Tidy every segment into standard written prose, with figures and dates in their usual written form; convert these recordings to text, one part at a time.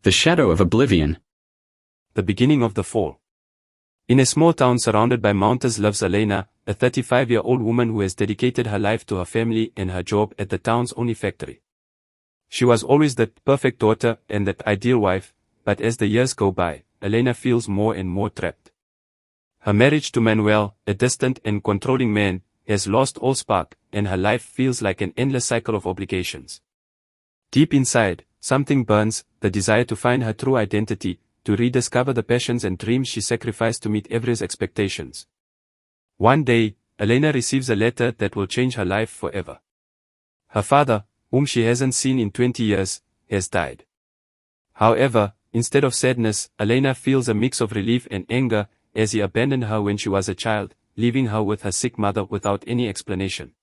The shadow of oblivion. The beginning of the fall. In a small town surrounded by mountains lives Elena, a 35-year-old woman who has dedicated her life to her family and her job at the town's only factory. She was always the perfect daughter and the ideal wife, but as the years go by, Elena feels more and more trapped. Her marriage to Manuel, a distant and controlling man, has lost all spark, and her life feels like an endless cycle of obligations. Deep inside, something burns, the desire to find her true identity, to rediscover the passions and dreams she sacrificed to meet everyone's expectations. One day, Elena receives a letter that will change her life forever. Her father, whom she hasn't seen in 20 years, has died. However, instead of sadness, Elena feels a mix of relief and anger, as he abandoned her when she was a child, leaving her with her sick mother without any explanation.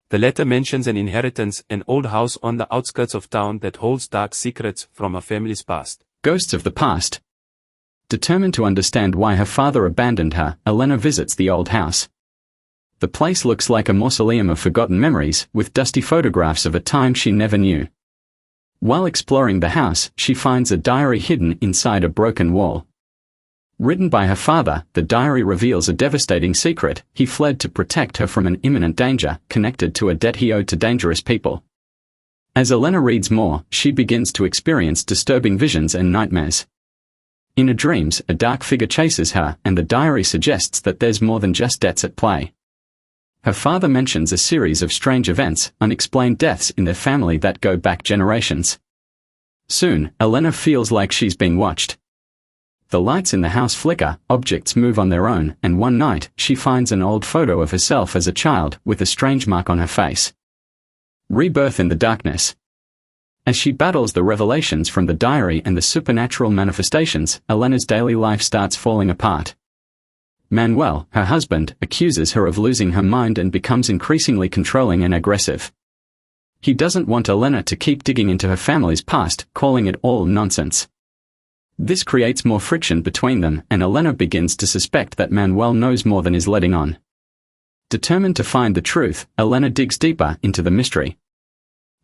The letter mentions an inheritance, an old house on the outskirts of town that holds dark secrets from her family's past. Ghosts of the past. Determined to understand why her father abandoned her, Elena visits the old house. The place looks like a mausoleum of forgotten memories, with dusty photographs of a time she never knew. While exploring the house, she finds a diary hidden inside a broken wall. Written by her father, the diary reveals a devastating secret: he fled to protect her from an imminent danger, connected to a debt he owed to dangerous people. As Elena reads more, she begins to experience disturbing visions and nightmares. In her dreams, a dark figure chases her, and the diary suggests that there's more than just debts at play. Her father mentions a series of strange events, unexplained deaths in their family that go back generations. Soon, Elena feels like she's being watched. The lights in the house flicker, objects move on their own, and one night, she finds an old photo of herself as a child, with a strange mark on her face. Rebirth in the darkness. As she battles the revelations from the diary and the supernatural manifestations, Elena's daily life starts falling apart. Manuel, her husband, accuses her of losing her mind and becomes increasingly controlling and aggressive. He doesn't want Elena to keep digging into her family's past, calling it all nonsense. This creates more friction between them, and Elena begins to suspect that Manuel knows more than is letting on. Determined to find the truth, Elena digs deeper into the mystery.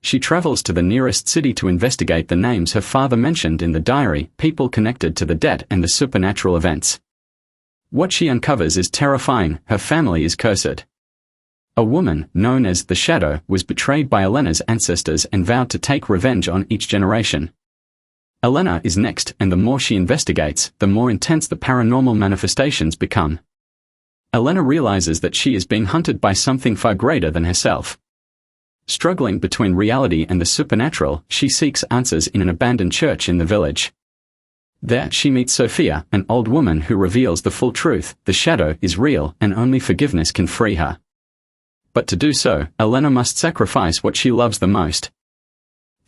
She travels to the nearest city to investigate the names her father mentioned in the diary, people connected to the debt and the supernatural events. What she uncovers is terrifying: her family is cursed. A woman, known as the Shadow, was betrayed by Elena's ancestors and vowed to take revenge on each generation. Elena is next, and the more she investigates, the more intense the paranormal manifestations become. Elena realizes that she is being hunted by something far greater than herself. Struggling between reality and the supernatural, she seeks answers in an abandoned church in the village. There she meets Sophia, an old woman who reveals the full truth: the shadow is real, and only forgiveness can free her. But to do so, Elena must sacrifice what she loves the most.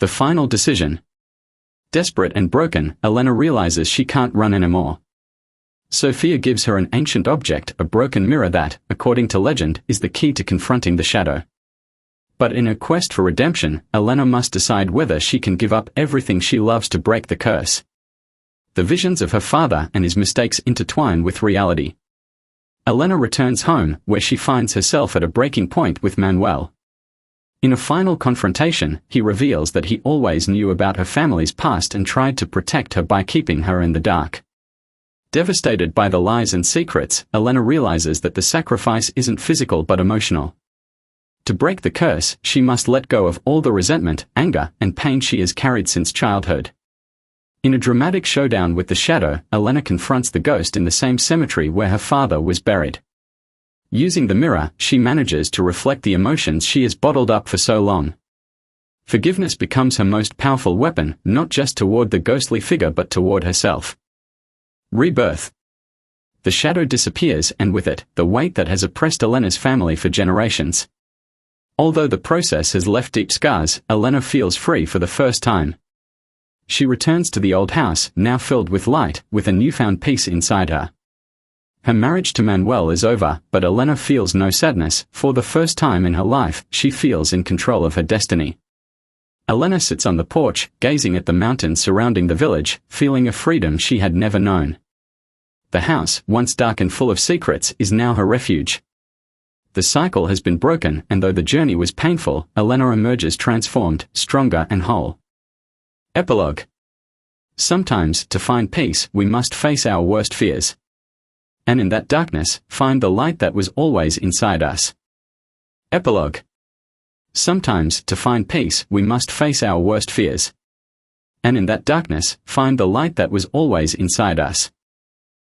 The final decision. Desperate and broken, Elena realizes she can't run anymore. Sophia gives her an ancient object, a broken mirror that, according to legend, is the key to confronting the shadow. But in her quest for redemption, Elena must decide whether she can give up everything she loves to break the curse. The visions of her father and his mistakes intertwine with reality. Elena returns home, where she finds herself at a breaking point with Manuel. In a final confrontation, he reveals that he always knew about her family's past and tried to protect her by keeping her in the dark. Devastated by the lies and secrets, Elena realizes that the sacrifice isn't physical but emotional. To break the curse, she must let go of all the resentment, anger, and pain she has carried since childhood. In a dramatic showdown with the shadow, Elena confronts the ghost in the same cemetery where her father was buried. Using the mirror, she manages to reflect the emotions she has bottled up for so long. Forgiveness becomes her most powerful weapon, not just toward the ghostly figure but toward herself. Rebirth. The shadow disappears, and with it, the weight that has oppressed Elena's family for generations. Although the process has left deep scars, Elena feels free for the first time. She returns to the old house, now filled with light, with a newfound peace inside her. Her marriage to Manuel is over, but Elena feels no sadness. For the first time in her life, she feels in control of her destiny. Elena sits on the porch, gazing at the mountains surrounding the village, feeling a freedom she had never known. The house, once dark and full of secrets, is now her refuge. The cycle has been broken, and though the journey was painful, Elena emerges transformed, stronger and whole. Epilogue. Sometimes, to find peace, we must face our worst fears. And in that darkness, find the light that was always inside us. Epilogue. Sometimes, to find peace, we must face our worst fears. And in that darkness, find the light that was always inside us.